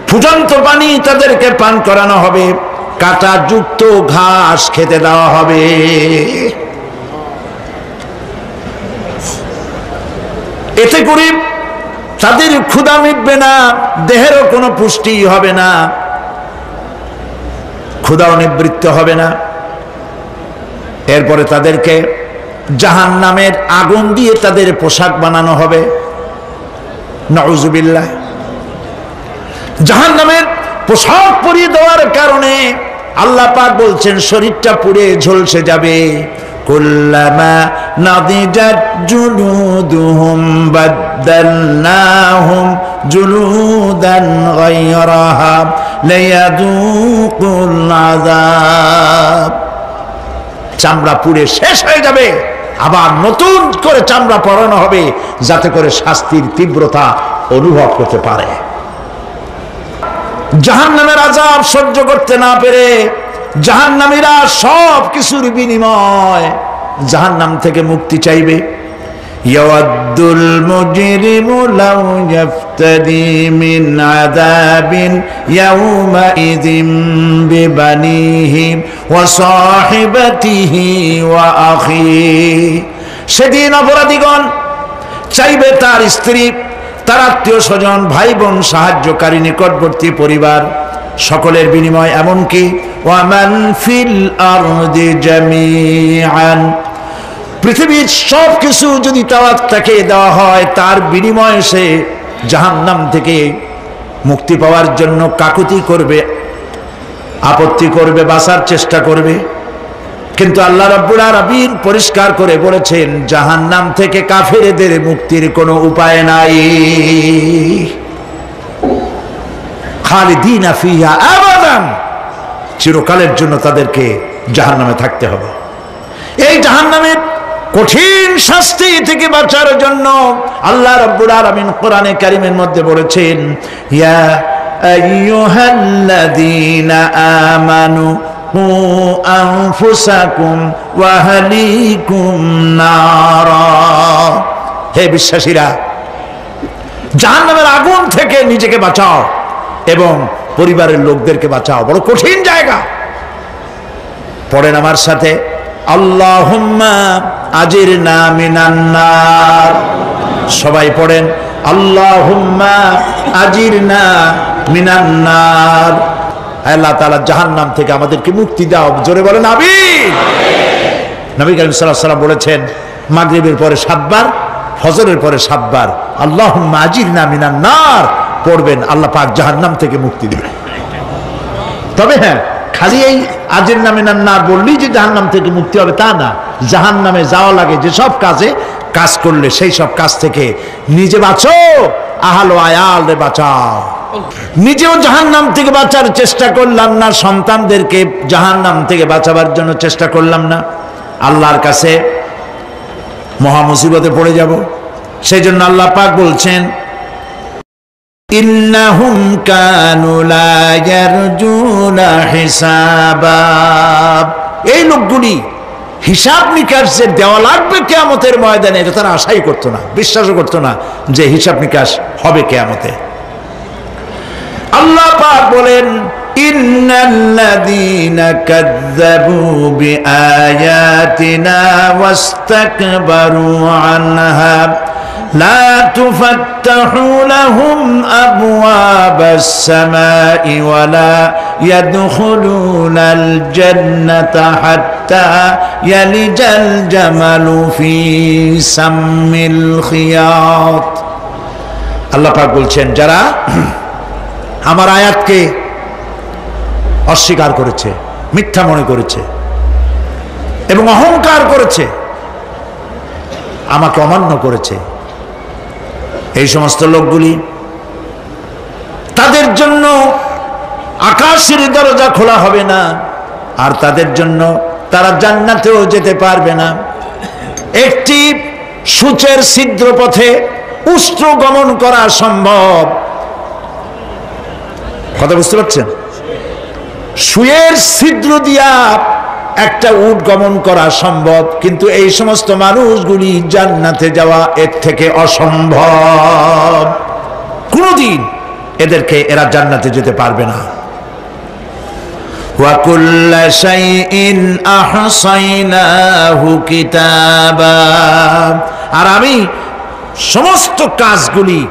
ফুটন্ত পানি তাদেরকে পান করানো হবে, কাঁটাযুক্ত ঘাস খেতে দেওয়া হবে। এতে করে তাদের ক্ষুধা মিটবে না, দেহেরও কোনো পুষ্টি হবে না, ক্ষুধাও নিবৃত্ত হবে না। এরপরে তাদেরকে জাহান্নামের আগুন দিয়ে তাদের পোশাক বানানো হবে। নাউযুবিল্লাহ। জাহান্নামের পোশাক পরিয়ে দেওয়ার কারণে আল্লাহ পাক বলছেন শরীরটা পুড়ে ঝলসে যাবে। কুল্লামা নাদিজাত জুলুদুহুম বাদদালনাহুম জুলুদান গায়রাহা লিয়াযুকুল আযাব। চামড়া পুড়ে শেষ হয়ে যাবে, আবার নতুন করে চামড়া পরানো হবে যাতে করে শাস্তির তীব্রতা অনুভব করতে পারে। জাহান্নামের আযাব সহ্য করতে না পেরে জাহান্নামীরা সব কিছুর বিনিময় জাহান্নাম থেকে মুক্তি চাইবে। ইয়াওয়াদ্দুল মুজরিমু লাউ ইয়াফতাদি মিন আযাবিন ইয়াওমাইযিন বিবানিহি ওয়া সাহিবাতিহি ওয়া আখিহি। সেদিন অপরাধীগণ চাইবে তার স্ত্রী, তার আত্মীয় স্বজন, ভাই বোন, সাহায্যকারী, নিকটবর্তী পরিবার সকলের বিনিময়, এমনকি ওয়ামান ফিল আরদি জামিআন, পৃথিবীর সব কিছু যদি তাকে দেওয়া হয় তার বিনিময়ে সে জাহান্নাম থেকে মুক্তি পাওয়ার জন্য কাকুতি করবে, আপত্তি করবে, বাঁচার চেষ্টা করবে। কিন্তু আল্লাহ রাব্বুল আলামিন পরিষ্কার করে বলেছেন জাহান্নাম থেকে কাফেরদের মুক্তির কোনো উপায় নাই। খালিদিনা ফিহা আবাদান, চিরকালের জন্য তাদেরকে জাহান্নামে থাকতে হবে। এই জাহান্নামের কঠিন শাস্তি থেকে বাঁচার জন্য আল্লাহ রাব্বুল আলামিন কোরআনে কারীমের মধ্যে বলেছেন ইয়া আইয়ুহাল্লাযীনা আমানু কু আনফুসাকুম ওয়া আহলিকুম নারা। হে বিশ্বাসীরা, জাহান্নামের আগুন থেকে নিজেকে বাঁচাও এবং পরিবারের লোকদেরকে বাঁচাও। বড় কঠিন জায়গা। পড়েন আমার সাথে, আল্লাহুম্মা আজিরনা মিনান নার। সবাই পড়েন, আল্লাহুম্মা আজিরনা মিনান নার। আল্লাহ তাআলা জাহান্নাম থেকে আমাদেরকে মুক্তি দাও। জোরে বলেন আমিন। নবী করিম সাল্লাল্লাহু আলাইহি ওয়াসাল্লাম বলেছেন মাগরিবের পরে 7 বার, ফজরের পরে 7 বার আল্লাহুম্মা আজিরনা মিনান নার পড়বেন, আল্লাহ পাক জাহান্নাম থেকে মুক্তি দিবেন। তবে হ্যাঁ, খালি এই আজিরনা মিনান নার বললেই যে জাহান্নাম থেকে মুক্তি হবে তা না। জাহান্নামে যাওয়া লাগে যে সব কাজ করলে সেই সব কাজ থেকে নিজে বাঁচো, আহাল ও আয়ালরে বাঁচাও। নিজেও জাহান্নাম থেকে বাঁচার চেষ্টা করলাম না, সন্তানদেরকে জাহান্নাম থেকে বাঁচাবার জন্য চেষ্টা করলাম না, আল্লাহর কাছে মহা মুসিবতে পড়ে যাব। সেই জন্য আল্লাহ পাক বলছেন ইন্নাহুম কানু লা ইয়ারজুনা হিসাবা। এই লোকগুলি হিসাব নিকাশ যে দেওয়া লাগবে কিয়ামতের ময়দানে, এটা তারা আশাই করতো না, বিশ্বাসও করতো না যে হিসাব নিকাশ হবে কিয়ামতে। আল্লাহ পাক বলেন, ইন্নাল্লাযীনা কাযযাবু বিআয়াতিনা ওয়াস্তাকবারু আনহা لا تفتح لهم أبواب السماء ولا يدخلون الجنة حتى يلج الجمل في سم الخياط। আল্লাহ পাক বলছেন, যারা আমার আয়াতকে অস্বীকার করেছে, মিথ্যা মনে করেছে এবং অহংকার করেছে, আমাকে অমান্য করেছে, এই সমস্ত লোকগুলি, তাদের জন্য আকাশের দরজা খোলা হবে না, আর তাদের জন্য তারা জান্নাতেও যেতে পারবে না। একটি সূচের ছিদ্র পথে উষ্ট্র গমন করা সম্ভব, কথা বুঝতে পারছেন? সুয়ের ছিদ্র দিয়া একটা উট গমন করা সম্ভব, কিন্তু এই সমস্ত মানুষগুলি জান্নাতে যাওয়া এর থেকে অসম্ভব। কোনদিন এদেরকে এরা জান্নাতে যেতে পারবে না। ওয়া কুল্লা শাইইন আহসাইনাহু কিতাবা, আর আমি সমস্ত কাজগুলি,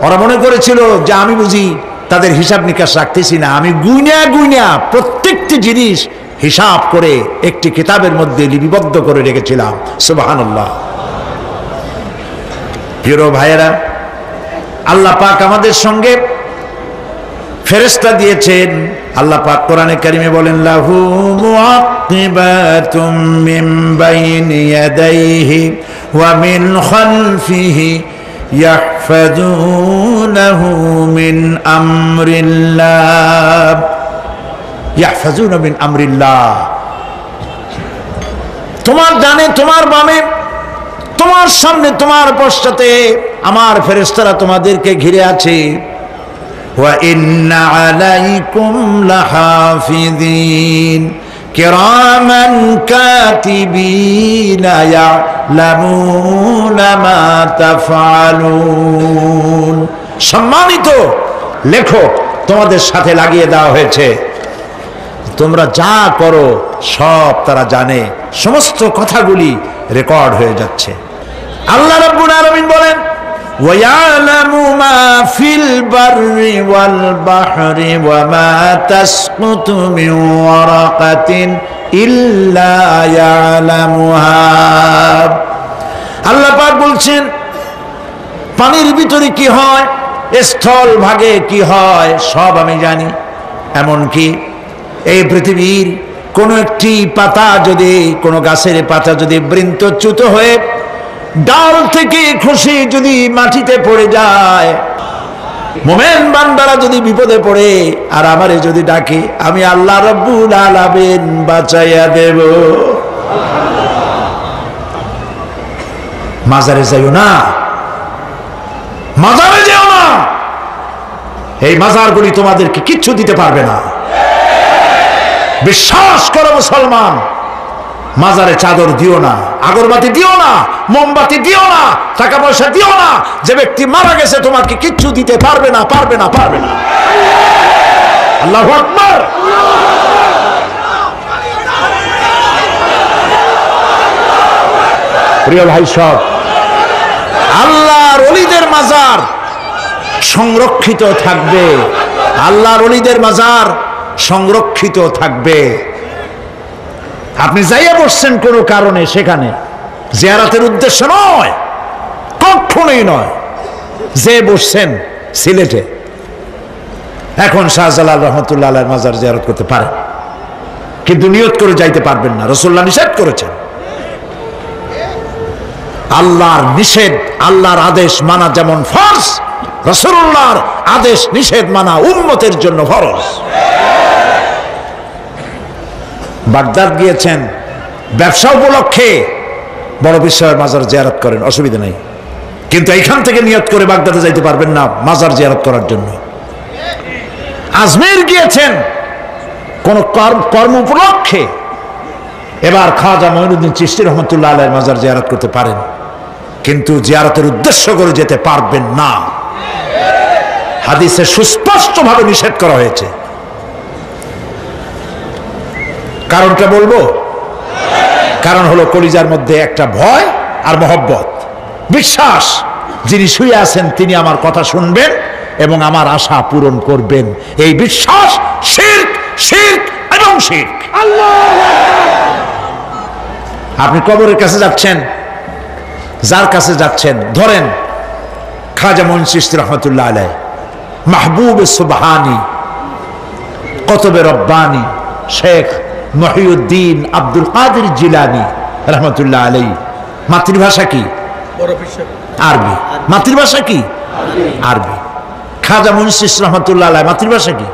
ওরা মনে করেছিল যে আমি বুঝি তাদের হিসাব নিকাশ রাখতেছি না, আমি গুইনা গুইনা প্রত্যেকটি জিনিস হিসাব করে একটি কিতাবের মধ্যে লিপিবদ্ধ করে রেখেছিলাম। সুবহানাল্লাহ। প্রিয় ভাইয়েরা, আল্লাহ পাক আমাদের সঙ্গে ফেরেশতা দিয়েছেন। আল্লাহ পাক কোরআনে কারিমে বলেন, লাহু মুআক্কিবাতুম মিন বাইনি ইয়াদাইহি ওয়া মিন খালফিহি ইয়াহফাযুনাহু মিন আমরিল্লাহ, ইয়াহফাযুনা মিন আমরিল্লাহ। তোমার ডানে, তোমার বামে, তোমার সামনে, তোমার পশ্চাতে আমার ফেরেশতারা তোমাদেরকে ঘিরে আছে। ওয়া ইন্না আলাইকুম লাহাফিযিন কিরামান কাতিবিনা ইয়ালামুনা মা তাফআলুন। সম্মানিত লেখক তোমাদের সাথে লাগিয়ে দেওয়া হয়েছে, তোমরা যা করো সব তারা জানে, সমস্ত কথাগুলি রেকর্ড হয়ে যাচ্ছে। আল্লাহ রাব্বুল আলামিন বলেন, ওয়ায়ালামু মা ফিল বাররি ওয়াল বাহরি ওয়া মা তাসকুতু মিন ওয়ারাকাতিন ইল্লা ইয়ালামুহা। আল্লাহ পাক বলছেন, পানির ভিতরে কি হয়, স্থল ভাগে কি হয়, সব আমি জানি। এমনকি এই পৃথিবীর কোন একটি পাতা যদি, কোন গাছের পাতা যদি বৃন্তচ্যুত হয়ে ডাল থেকে খসে যদি মাটিতে পড়ে যায়, মোমেন বান্দারা যদি বিপদে পড়ে আর আমারে যদি ডাকে, আমি আল্লাহ রাব্বুল আলামিন বাঁচাইয়া দেব। মাজারে যাইও না, মাজারে যেও না, এই মাজারগুলি তোমাদেরকে কিচ্ছু দিতে পারবে না। বিশ্বাস করো মুসলমান, মাজারে চাদর দিও না, আগরবাতি দিও না, মোমবাতি দিও না, টাকা পয়সা দিও না। যে ব্যক্তি মারা গেছে তোমাকে কিচ্ছু দিতে পারবে না, পারবে না, পারবে না। আল্লাহু আকবার। প্রিয় ভাই সব, আল্লাহর ওলিদের মাজার সংরক্ষিত থাকবে, আল্লাহর ওলিদের মাজার সংরক্ষিত থাকবে। আপনি যাইয়া বসছেন কোনো কারণে, সেখানে জিয়ারতের উদ্দেশ্য নয়, কখনোই নয়। যে বসছেন সিলেটে, এখন শাহজালাল রহমতুল্লাহ আলাইহির মাজার জিয়ারত করতে পারেন, কিন্তু নিয়ত করে যাইতে পারবেন না, রাসূলুল্লাহ নিষেধ করেছেন। আল্লাহর নিষেধ, আল্লাহর আদেশ মানা যেমন ফরজ, রাসূলুল্লাহর আদেশ নিষেধ মানা উম্মতের জন্য ফরজ। বাগদাদ গিয়েছেন ব্যবসা উপলক্ষে, বড় বিশ্বের মাজার জিয়ারত করেন, অসুবিধা নেই, কিন্তু এইখান থেকে নিয়ত করে বাগদাদে যাইতে পারবেন না মাজার জিয়ারত করার জন্য। আজমির গিয়েছেন কোন কর্ম উপলক্ষে, এবার খাজা মঈনুদ্দিন চিশতি রহমতুল্লাহ আলাইহির মাজার জিয়ারত করতে পারেন, কিন্তু জিয়ারতের উদ্দেশ্য করে যেতে পারবেন না। হাদিসে সুস্পষ্টভাবে নিষেধ করা হয়েছে। কারণটা বলবো? কারণ হলো কলিজার মধ্যে একটা ভয় আর মহব্বত, বিশ্বাস যিনি শুয়ে আছেন তিনি আমার কথা শুনবেন এবং আমার আশা পূরণ করবেন। এই বিশ্বাস শিরক, শিরক এবং শিরক। আপনি কবরের কাছে যাচ্ছেন, যার কাছে যাচ্ছেন, ধরেন খাজা মঈনুদ্দিন চিশতি রহমতুল্লাহ আলাইহি, মাহবুব সুবহানি, কুতুবে রব্বানি, শেখ মহিউদ্দিন আব্দুল কাদের জিলানী রহমতুল্লাহ আলাইহি। মাতৃভাষা কি? আরবি। মাতৃভাষা কি? আরবি। খাজা মঈনুদ্দিন চিশতি রহমতুল্লাহ আলাইহি মাতৃভাষা কি?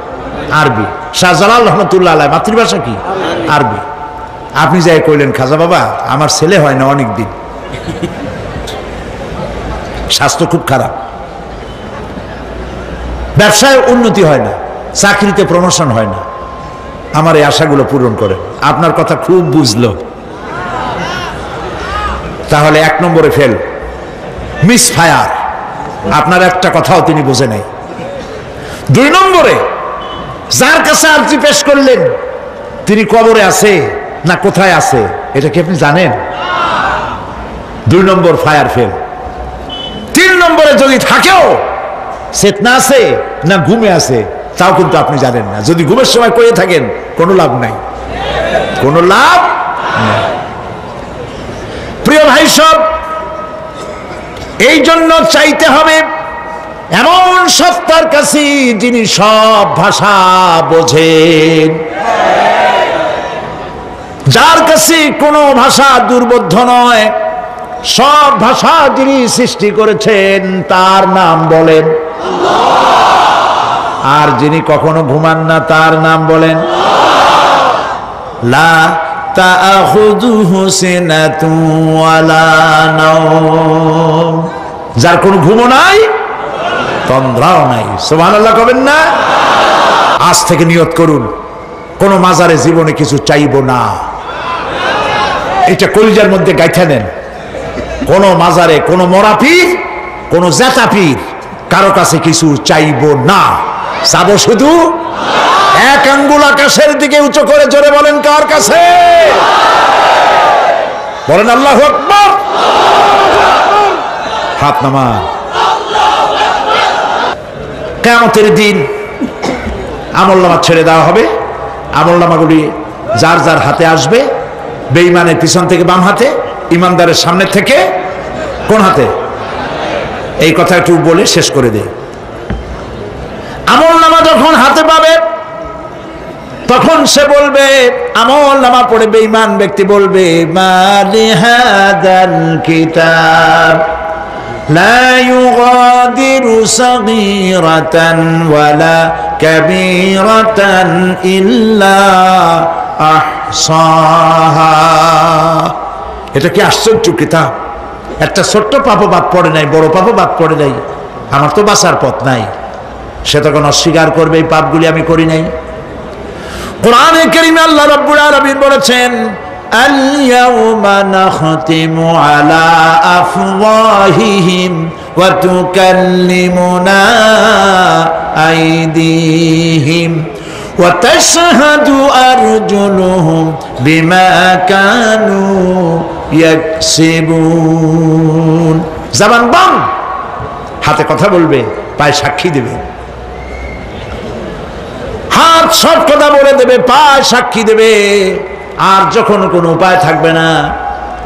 আরবি। শাহজালাল রহমতুল্লাহ আলাইহি মাতৃভাষা কি? আরবি। আপনি যাই কইলেন, খাজা বাবা আমার ছেলে হয় না অনেক দিন, স্বাস্থ্য খুব খারাপ, ব্যবসায় উন্নতি হয় না, চাকরিতে প্রমোশন হয় না, আমার এই আশাগুলো পূরণ করেন। আপনার কথা খুব বুঝলো, তাহলে 1 নম্বরে ফেল, মিস ফায়ার। আপনার একটা কথাও তিনি বুঝে নাই। 2 নম্বরে যার কাছে আর্জি পেশ করলেন তিনি কবরে আছে না কোথায় আছে এটা কি আপনি জানেন? 2 নম্বর ফায়ার ফেল। 3 নম্বরে যদি থাকেও চেতনা আছে না ঘুমে আছে তাও কিন্তু আপনি জানেন না। যদি ঘুমের সময় কয়ে থাকেন কোনো লাভ নাই, কোনো লাভ নাই। প্রিয় ভাই সব, এই জন্য চাইতে হবে এমন সত্তার কাছে যিনি সব ভাষা বোঝেন, যার কাছে কোনো ভাষা দুর্বোধ্য নয়, সব ভাষা যিনি সৃষ্টি করেছেন তার নাম বলেন আর যিনি কখনো ঘুমান না তার নাম বলেন লা তাআখুযুহু সিনাতুন ওয়ালা নাওম, যার কোনো ঘুমও নাই তন্দ্রাও নাই। সুবহানাল্লাহ কবেন না? আজ থেকে নিয়ত করুন কোন মাজারে জীবনে কিছু চাইবো না, এটা কলিজার মধ্যে গাইথা নেন। কোন মাজারে কোন মরা পীর কোন জেতা পীর কারো কাছে কিছু চাইবো না, চাবো শুধু এক আঙ্গুল আকাশের দিকে উঁচু করে জোরে বলেন কার কাছে? বলেন আল্লাহু আকবার। হাত নামান। কিয়ামতের দিন আমলনামা ছেড়ে দেওয়া হবে, আমলনামাগুলি যার যার হাতে আসবে, বেঈমানের পিছন থেকে বাম হাতে, ইমানদারের সামনে থেকে কোন হাতে? এই কথা একটু বলে শেষ করে দে। আমলনামা যখন হাতে পাবে তখন সে বলবে, আমলনামা পড়ে বেঈমান ব্যক্তি বলবে, মালি হাদাল কিতাব লা ইউগাদিরু সাগীরাতান ওয়ালা কাবীরাতান ইল্লা আহসাহা। এটা কি আশ্চর্য কিতাব! একটা ছোট্ট পাপও বাদ পড়ে নাই, বড় পাপও বাদ পড়ে নাই। আমার তো বাঁচার পথ নাই। সে তখন অস্বীকার করবে এই পাপগুলি আমি করি নাই। কোরআনে কারীমে আল্লাহ রাব্বুল আলামিন বলেছেন, আল ইয়াউমা নাখতিমু আলা আফওয়াহিহিম ওয়া তুকাল্লিমুনা আইদিহিম ওয়া তাশহাদু আরজুলুহুম বিমা কানু ইয়াকসিবুন। জবান বন্ধ, হাতে কথা বলবে, পায়ে সাক্ষী দেবে। হাত সব কথা বলে দেবে, পায়ে সাক্ষী দেবে। আর যখন কোনো উপায় থাকবে না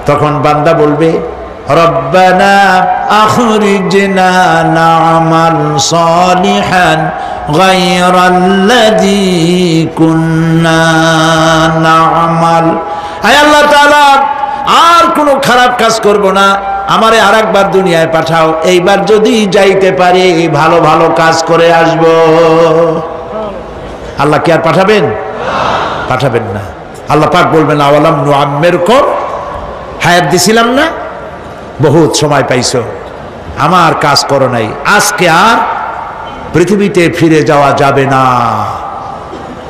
তখন বান্দা বলবে, রব্বানা আখরিজনা না'মাল সালিহান গায়রাল্লাযী কুন্না না'মাল। আয় আল্লাহ তাআলা, আর কোনো খারাপ কাজ করব না, আমারে আরেকবার দুনিয়ায় পাঠাও। এইবার যদি যাইতে পারি ভালো ভালো কাজ করে আসব। আল্লাহ কি আর পাঠাবেন? পাঠাবেন না। আল্লাহ পাক বলবেন, আওয়ালাম নুআম্মিরকুম, হায়াত দিছিলাম না, বহুত সময় পাইছো, আমার কাজ করো নাই, আজকে আর পৃথিবীতে ফিরে যাওয়া যাবে না,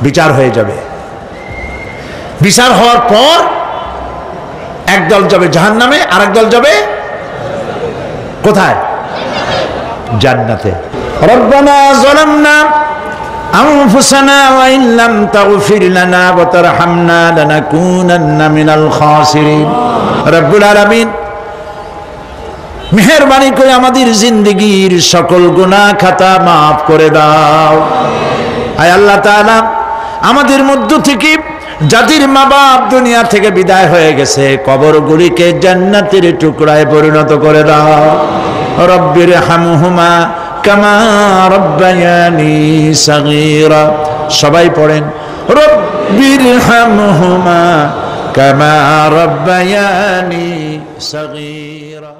বিচার হয়ে যাবে। বিচার হওয়ার পর একদল যাবে জাহান্নামে, আরেক দল যাবে কোথায়? জান্নাতে। রব্বানা যালামনা আনফুসানা ওয়া ইন লাম তাগফির লানা ওয়া তারহামনা লানাকুনান্না মিনাল খাসিরিন। রব্বুল আলামিন মেহেরবানি করে আমাদের জিন্দেগীর সকল গুনাহ খাতা মাফ করে দাও। আয় আল্লাহ তাআলা, আমাদের মধ্য থেকে যাদের মা বাপ দুনিয়া থেকে বিদায় হয়ে গেছে, কবরগুলিকে জান্নাতের টুকরায় পরিণত করে দাও। রব্বির হামহুমা কামা রব্বায়ানি সাগীরা। সবাই পড়েন, রব্বির হামহুমা কামা রব্বায়ানি সাগীরা।